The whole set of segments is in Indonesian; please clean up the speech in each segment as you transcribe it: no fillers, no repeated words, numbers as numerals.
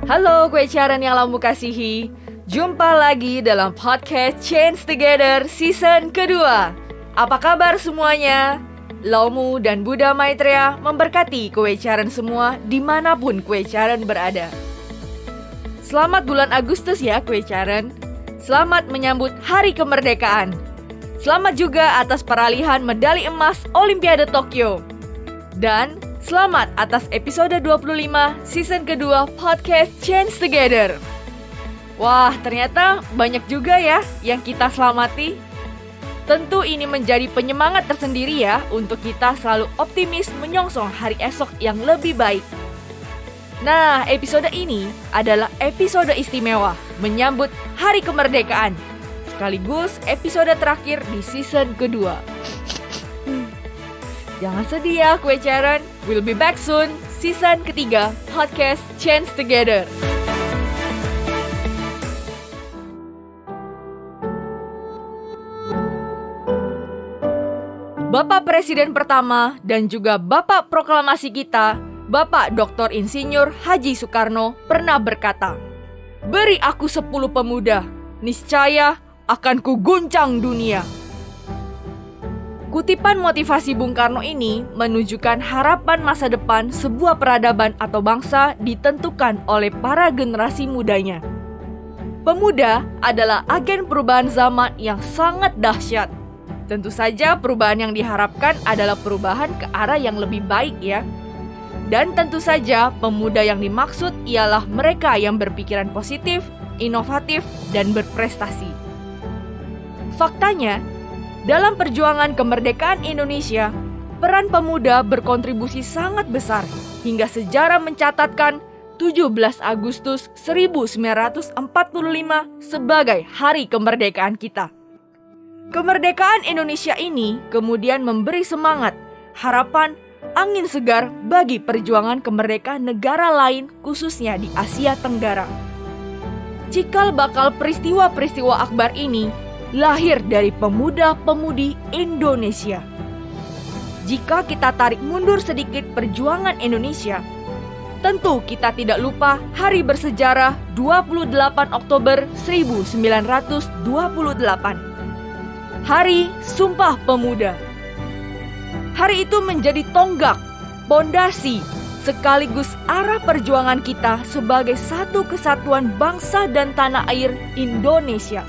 Halo kue caran yang lamu kasihi. Jumpa lagi dalam podcast Change Together season kedua. Apa kabar semuanya? Laumu dan Buddha Maitreya memberkati kue caran semua dimanapun kue caran berada. Selamat bulan Agustus ya kue caran. Selamat menyambut Hari Kemerdekaan. Selamat juga atas peralihan medali emas Olimpiade Tokyo. Dan selamat atas episode 25 season kedua podcast Change Together. Wah, ternyata banyak juga ya yang kita selamati. Tentu ini menjadi penyemangat tersendiri ya untuk kita selalu optimis menyongsong hari esok yang lebih baik. Nah, episode ini adalah episode istimewa menyambut Hari Kemerdekaan, sekaligus episode terakhir di season kedua. Jangan sedih ya kue caran, we'll be back soon, season ketiga podcast Change Together. Bapak Presiden pertama dan juga Bapak Proklamasi kita, Bapak Dr. Insinyur Haji Soekarno pernah berkata, "Beri aku 10 pemuda, niscaya akan kuguncang dunia." Kutipan motivasi Bung Karno ini menunjukkan harapan masa depan sebuah peradaban atau bangsa ditentukan oleh para generasi mudanya. Pemuda adalah agen perubahan zaman yang sangat dahsyat. Tentu saja perubahan yang diharapkan adalah perubahan ke arah yang lebih baik ya. Dan tentu saja pemuda yang dimaksud ialah mereka yang berpikiran positif, inovatif, dan berprestasi. Faktanya, dalam perjuangan kemerdekaan Indonesia, peran pemuda berkontribusi sangat besar hingga sejarah mencatatkan 17 Agustus 1945 sebagai Hari Kemerdekaan kita. Kemerdekaan Indonesia ini kemudian memberi semangat, harapan, angin segar bagi perjuangan kemerdekaan negara lain khususnya di Asia Tenggara. Cikal bakal peristiwa-peristiwa akbar ini lahir dari pemuda-pemudi Indonesia. Jika kita tarik mundur sedikit perjuangan Indonesia, tentu kita tidak lupa hari bersejarah 28 Oktober 1928. Hari Sumpah Pemuda. Hari itu menjadi tonggak, pondasi, sekaligus arah perjuangan kita sebagai satu kesatuan bangsa dan tanah air Indonesia.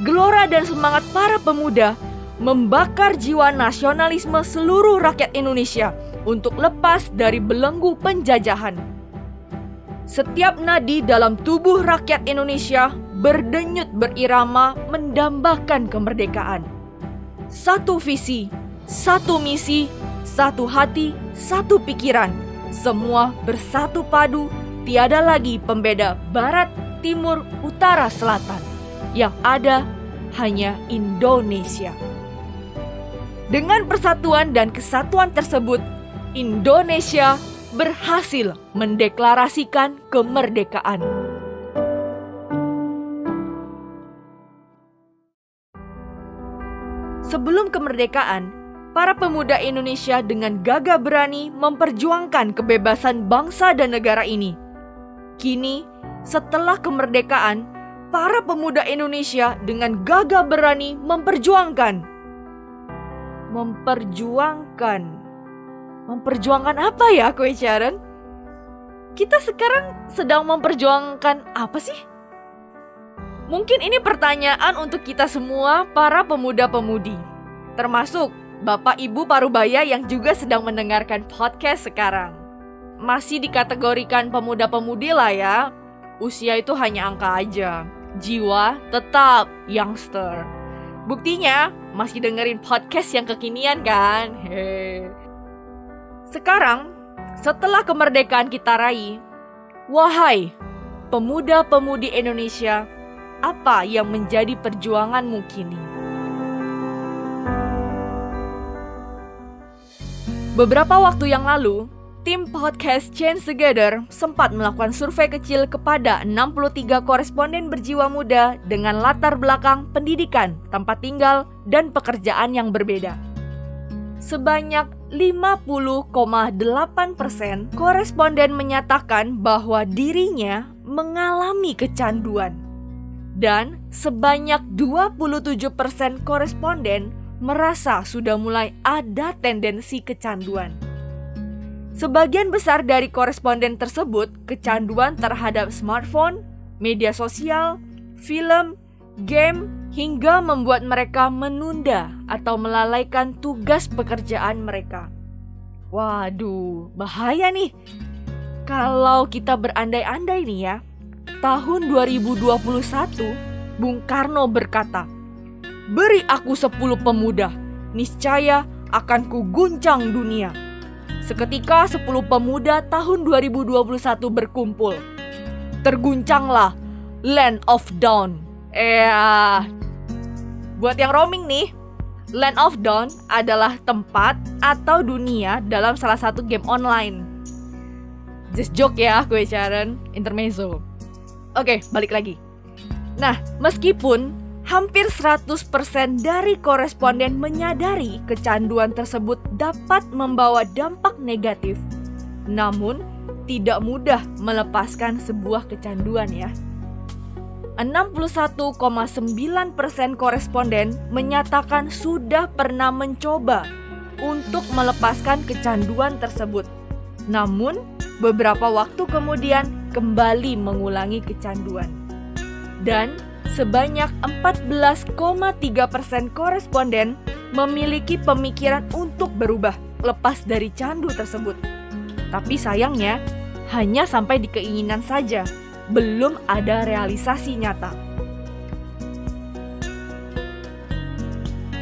Gelora dan semangat para pemuda membakar jiwa nasionalisme seluruh rakyat Indonesia untuk lepas dari belenggu penjajahan. Setiap nadi dalam tubuh rakyat Indonesia berdenyut berirama mendambakan kemerdekaan. Satu visi, satu misi, satu hati, satu pikiran. Semua bersatu padu, tiada lagi pembeda barat, timur, utara, selatan. Yang ada hanya Indonesia. Dengan persatuan dan kesatuan tersebut, Indonesia berhasil mendeklarasikan kemerdekaan. Sebelum kemerdekaan, para pemuda Indonesia dengan gagah berani memperjuangkan kebebasan bangsa dan negara ini. Kini, setelah kemerdekaan, para pemuda Indonesia dengan gagah berani memperjuangkan apa ya kue caran? Kita sekarang sedang memperjuangkan apa sih? Mungkin ini pertanyaan untuk kita semua para pemuda-pemudi, termasuk Bapak Ibu Parubaya yang juga sedang mendengarkan podcast sekarang. Masih dikategorikan pemuda-pemudi lah ya. Usia itu hanya angka aja. Jiwa tetap youngster. Buktinya masih dengerin podcast yang kekinian kan? Sekarang, setelah kemerdekaan kita raih, wahai pemuda-pemudi Indonesia, apa yang menjadi perjuanganmu kini? Beberapa waktu yang lalu, tim podcast Change Together sempat melakukan survei kecil kepada 63 koresponden berjiwa muda dengan latar belakang pendidikan, tempat tinggal, dan pekerjaan yang berbeda. Sebanyak 50,8% koresponden menyatakan bahwa dirinya mengalami kecanduan. Dan sebanyak 27% koresponden merasa sudah mulai ada tendensi kecanduan. Sebagian besar dari koresponden tersebut kecanduan terhadap smartphone, media sosial, film, game, hingga membuat mereka menunda atau melalaikan tugas pekerjaan mereka. Waduh, bahaya nih. Kalau kita berandai-andai nih ya, tahun 2021, Bung Karno berkata, "Beri aku 10 pemuda, niscaya akan kuguncang dunia." Seketika 10 pemuda tahun 2021 berkumpul. Terguncanglah Land of Dawn. Buat yang roaming nih, Land of Dawn adalah tempat atau dunia dalam salah satu game online. Just joke ya, gue Sharon, intermezzo. Oke, balik lagi. Nah, meskipun hampir 100% dari koresponden menyadari kecanduan tersebut dapat membawa dampak negatif, namun tidak mudah melepaskan sebuah kecanduan ya. 61,9% koresponden menyatakan sudah pernah mencoba untuk melepaskan kecanduan tersebut. Namun, beberapa waktu kemudian kembali mengulangi kecanduan. Dan sebanyak 14,3% koresponden memiliki pemikiran untuk berubah lepas dari candu tersebut. Tapi sayangnya, hanya sampai di keinginan saja. Belum ada realisasi nyata.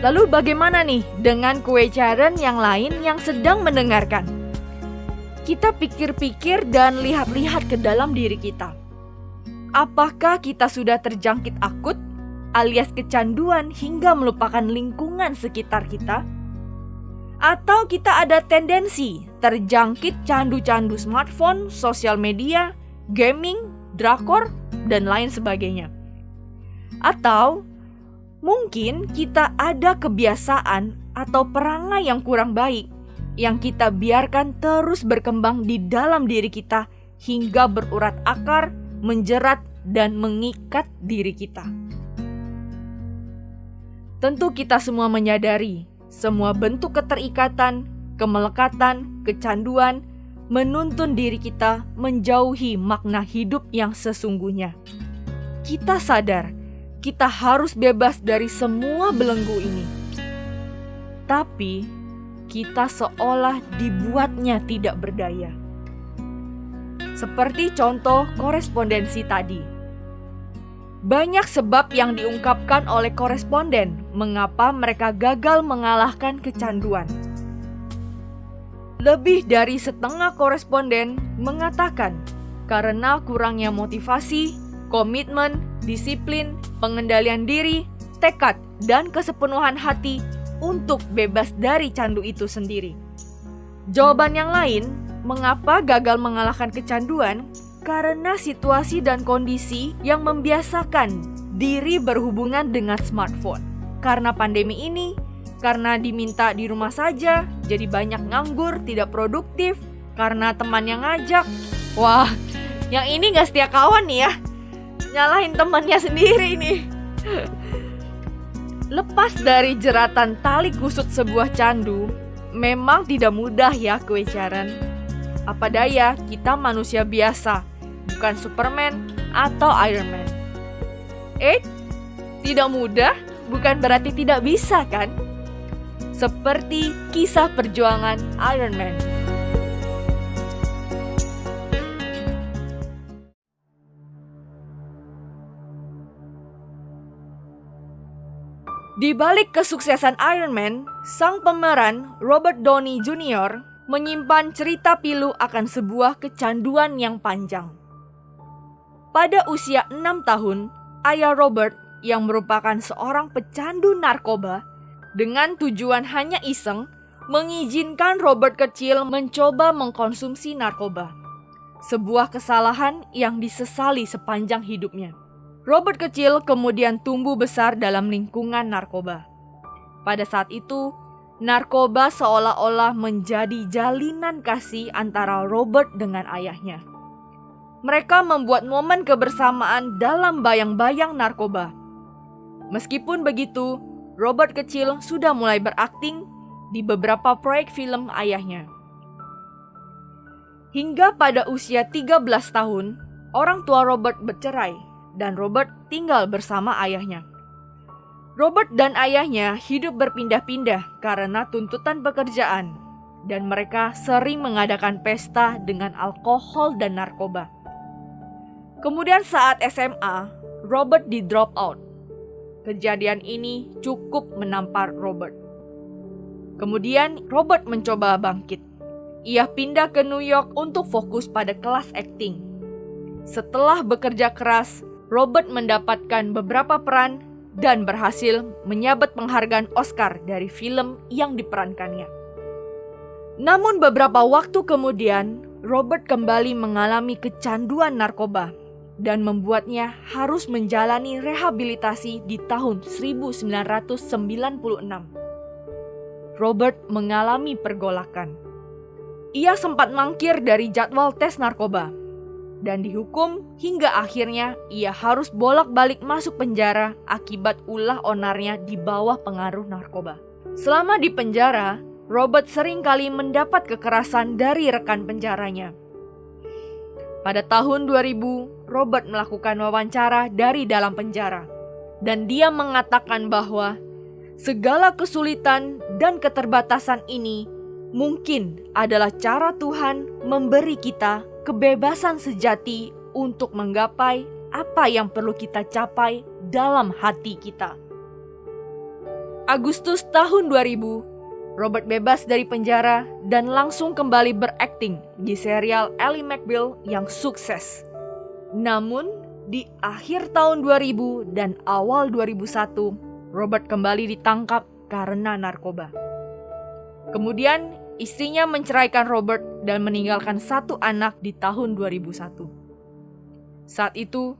Lalu bagaimana nih dengan kue Sharon yang lain yang sedang mendengarkan? Kita pikir-pikir dan lihat-lihat ke dalam diri kita. Apakah kita sudah terjangkit akut alias kecanduan hingga melupakan lingkungan sekitar kita? Atau kita ada tendensi terjangkit candu-candu smartphone, sosial media, gaming, drakor, dan lain sebagainya. Atau mungkin kita ada kebiasaan atau perangai yang kurang baik yang kita biarkan terus berkembang di dalam diri kita hingga berurat akar, menjerat, dan mengikat diri kita. Tentu kita semua menyadari semua bentuk keterikatan, kemelekatan, kecanduan menuntun diri kita menjauhi makna hidup yang sesungguhnya. Kita sadar, kita harus bebas dari semua belenggu ini. Tapi, kita seolah dibuatnya tidak berdaya. Seperti contoh korespondensi tadi. Banyak sebab yang diungkapkan oleh koresponden mengapa mereka gagal mengalahkan kecanduan. Lebih dari setengah koresponden mengatakan karena kurangnya motivasi, komitmen, disiplin, pengendalian diri, tekad, dan kesepenuhan hati untuk bebas dari candu itu sendiri. Jawaban yang lain, mengapa gagal mengalahkan kecanduan? Karena situasi dan kondisi yang membiasakan diri berhubungan dengan smartphone. Karena pandemi ini, karena diminta di rumah saja, jadi banyak nganggur, tidak produktif, karena teman yang ngajak. Wah, yang ini gak setia kawan nih ya. Nyalahin temannya sendiri nih. Lepas dari jeratan tali kusut sebuah candu, memang tidak mudah ya kue Sharon. Apa daya, kita manusia biasa, bukan Superman atau Iron Man. Tidak mudah bukan berarti tidak bisa kan? Seperti kisah perjuangan Iron Man. Di balik kesuksesan Iron Man, sang pemeran Robert Downey Jr. menyimpan cerita pilu akan sebuah kecanduan yang panjang. Pada usia 6 tahun, ayah Robert yang merupakan seorang pecandu narkoba dengan tujuan hanya iseng, mengizinkan Robert kecil mencoba mengkonsumsi narkoba. Sebuah kesalahan yang disesali sepanjang hidupnya. Robert kecil kemudian tumbuh besar dalam lingkungan narkoba. Pada saat itu, narkoba seolah-olah menjadi jalinan kasih antara Robert dengan ayahnya. Mereka membuat momen kebersamaan dalam bayang-bayang narkoba. Meskipun begitu, Robert kecil sudah mulai berakting di beberapa proyek film ayahnya. Hingga pada usia 13 tahun, orang tua Robert bercerai dan Robert tinggal bersama ayahnya. Robert dan ayahnya hidup berpindah-pindah karena tuntutan pekerjaan, dan mereka sering mengadakan pesta dengan alkohol dan narkoba. Kemudian saat SMA, Robert di-drop out. Kejadian ini cukup menampar Robert. Kemudian Robert mencoba bangkit. Ia pindah ke New York untuk fokus pada kelas akting. Setelah bekerja keras, Robert mendapatkan beberapa peran dan berhasil menyabet penghargaan Oscar dari film yang diperankannya. Namun beberapa waktu kemudian, Robert kembali mengalami kecanduan narkoba dan membuatnya harus menjalani rehabilitasi di tahun 1996. Robert mengalami pergolakan. Ia sempat mangkir dari jadwal tes narkoba dan dihukum hingga akhirnya ia harus bolak-balik masuk penjara akibat ulah onarnya di bawah pengaruh narkoba. Selama di penjara, Robert seringkali mendapat kekerasan dari rekan penjaranya. Pada tahun 2000, Robert melakukan wawancara dari dalam penjara dan dia mengatakan bahwa segala kesulitan dan keterbatasan ini mungkin adalah cara Tuhan memberi kita kebebasan sejati untuk menggapai apa yang perlu kita capai dalam hati kita. Agustus tahun 2000, Robert bebas dari penjara dan langsung kembali berakting di serial Ally McBeal yang sukses. Namun, di akhir tahun 2000 dan awal 2001, Robert kembali ditangkap karena narkoba. Kemudian, istrinya menceraikan Robert dan meninggalkan satu anak di tahun 2001. Saat itu,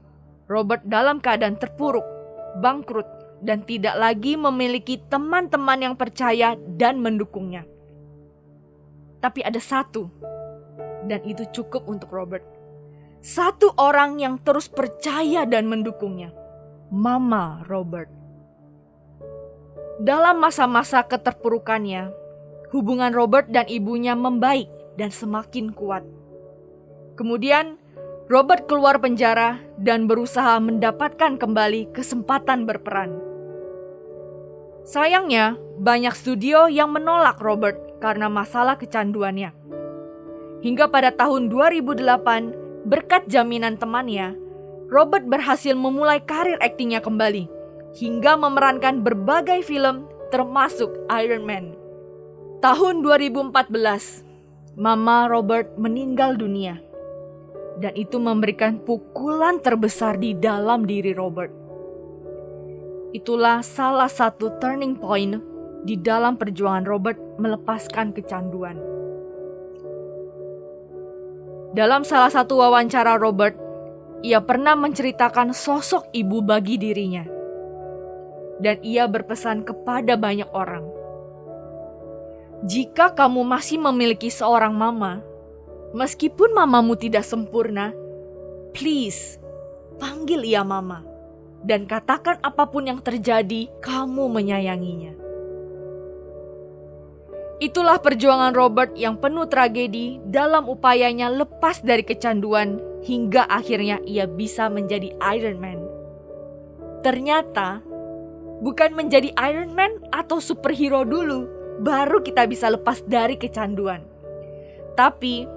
Robert dalam keadaan terpuruk, bangkrut, dan tidak lagi memiliki teman-teman yang percaya dan mendukungnya. Tapi ada satu, dan itu cukup untuk Robert. Satu orang yang terus percaya dan mendukungnya, Mama Robert. Dalam masa-masa keterpurukannya, hubungan Robert dan ibunya membaik dan semakin kuat. Kemudian, Robert keluar penjara dan berusaha mendapatkan kembali kesempatan berperan. Sayangnya, banyak studio yang menolak Robert karena masalah kecanduannya. Hingga pada tahun 2008, berkat jaminan temannya, Robert berhasil memulai karir aktingnya kembali, hingga memerankan berbagai film termasuk Iron Man. Tahun 2014, Mama Robert meninggal dunia. Dan itu memberikan pukulan terbesar di dalam diri Robert. Itulah salah satu turning point di dalam perjuangan Robert melepaskan kecanduan. Dalam salah satu wawancara Robert, ia pernah menceritakan sosok ibu bagi dirinya. Dan ia berpesan kepada banyak orang, jika kamu masih memiliki seorang mama, meskipun mamamu tidak sempurna, please, panggil ia mama. Dan katakan apapun yang terjadi, kamu menyayanginya. Itulah perjuangan Robert yang penuh tragedi dalam upayanya lepas dari kecanduan hingga akhirnya ia bisa menjadi Iron Man. Ternyata, bukan menjadi Iron Man atau superhero dulu, baru kita bisa lepas dari kecanduan. Tapi,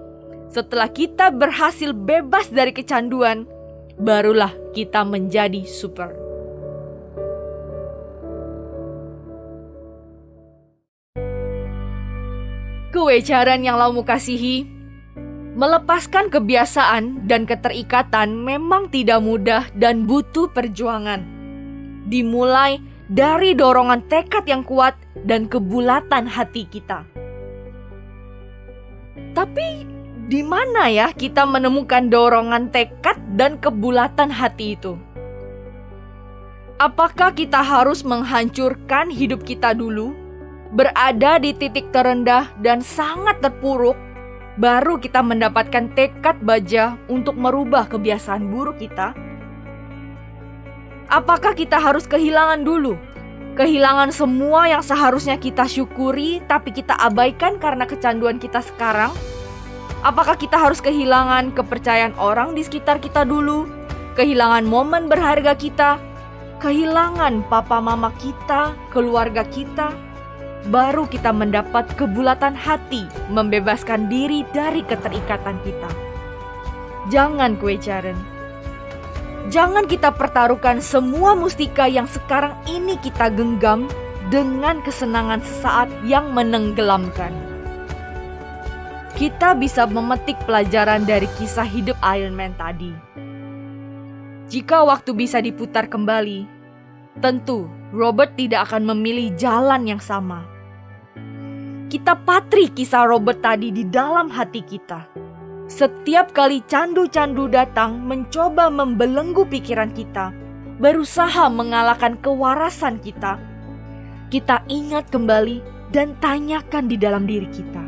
setelah kita berhasil bebas dari kecanduan, barulah kita menjadi super. Kewajaran yang laumu kasihi, melepaskan kebiasaan dan keterikatan memang tidak mudah dan butuh perjuangan. Dimulai dari dorongan tekad yang kuat dan kebulatan hati kita. Tapi di mana ya kita menemukan dorongan tekad dan kebulatan hati itu? Apakah kita harus menghancurkan hidup kita dulu berada di titik terendah dan sangat terpuruk, baru kita mendapatkan tekad baja untuk merubah kebiasaan buruk kita? Apakah kita harus kehilangan dulu? Kehilangan semua yang seharusnya kita syukuri tapi kita abaikan karena kecanduan kita sekarang? Apakah kita harus kehilangan kepercayaan orang di sekitar kita dulu? Kehilangan momen berharga kita? Kehilangan papa mama kita, keluarga kita? Baru kita mendapat kebulatan hati membebaskan diri dari keterikatan kita. Jangan kue caren. Jangan kita pertaruhkan semua mustika yang sekarang ini kita genggam dengan kesenangan sesaat yang menenggelamkan. Kita bisa memetik pelajaran dari kisah hidup Iron Man tadi. Jika waktu bisa diputar kembali, tentu Robert tidak akan memilih jalan yang sama. Kita patri kisah Robert tadi di dalam hati kita. Setiap kali candu-candu datang mencoba membelenggu pikiran kita, berusaha mengalahkan kewarasan kita, kita ingat kembali dan tanyakan di dalam diri kita.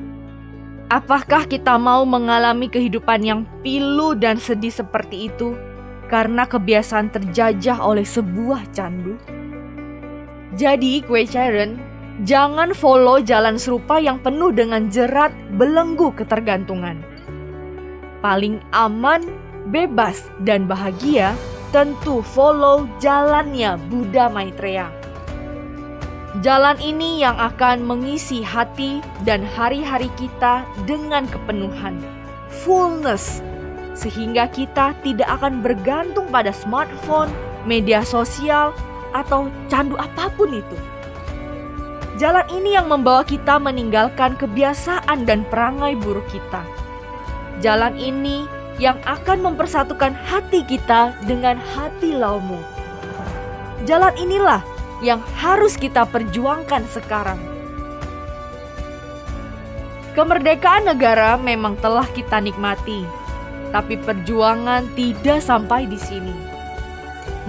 Apakah kita mau mengalami kehidupan yang pilu dan sedih seperti itu karena kebiasaan terjajah oleh sebuah candu? Jadi kue caren, jangan follow jalan serupa yang penuh dengan jerat belenggu ketergantungan. Paling aman, bebas, dan bahagia tentu follow jalannya Buddha Maitreya. Jalan ini yang akan mengisi hati dan hari-hari kita dengan kepenuhan, fullness, sehingga kita tidak akan bergantung pada smartphone, media sosial, atau candu apapun itu. Jalan ini yang membawa kita meninggalkan kebiasaan dan perangai buruk kita. Jalan ini yang akan mempersatukan hati kita dengan hati Laumu. Jalan inilah yang harus kita perjuangkan sekarang. Kemerdekaan negara memang telah kita nikmati, tapi perjuangan tidak sampai di sini.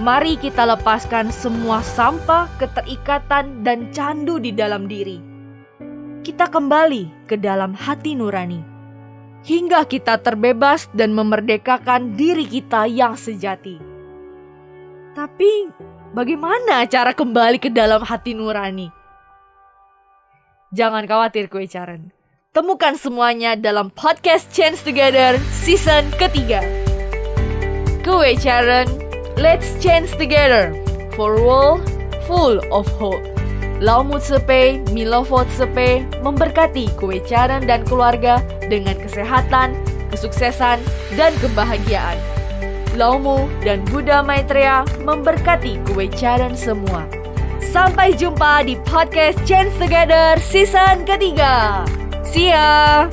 Mari kita lepaskan semua sampah, keterikatan, dan candu di dalam diri. Kita kembali ke dalam hati nurani, hingga kita terbebas dan memerdekakan diri kita yang sejati. Tapi bagaimana cara kembali ke dalam hati nurani? Jangan khawatir kue caren. Temukan semuanya dalam podcast Change Together season ketiga. Kue caren, let's change together for a world full of hope. Laumu Tsepe, Milovot Tsepe memberkati kue caren dan keluarga dengan kesehatan, kesuksesan, dan kebahagiaan. Laumu dan Buddha Maitreya memberkati kue caren semua. Sampai jumpa di podcast Change Together season ketiga. See ya!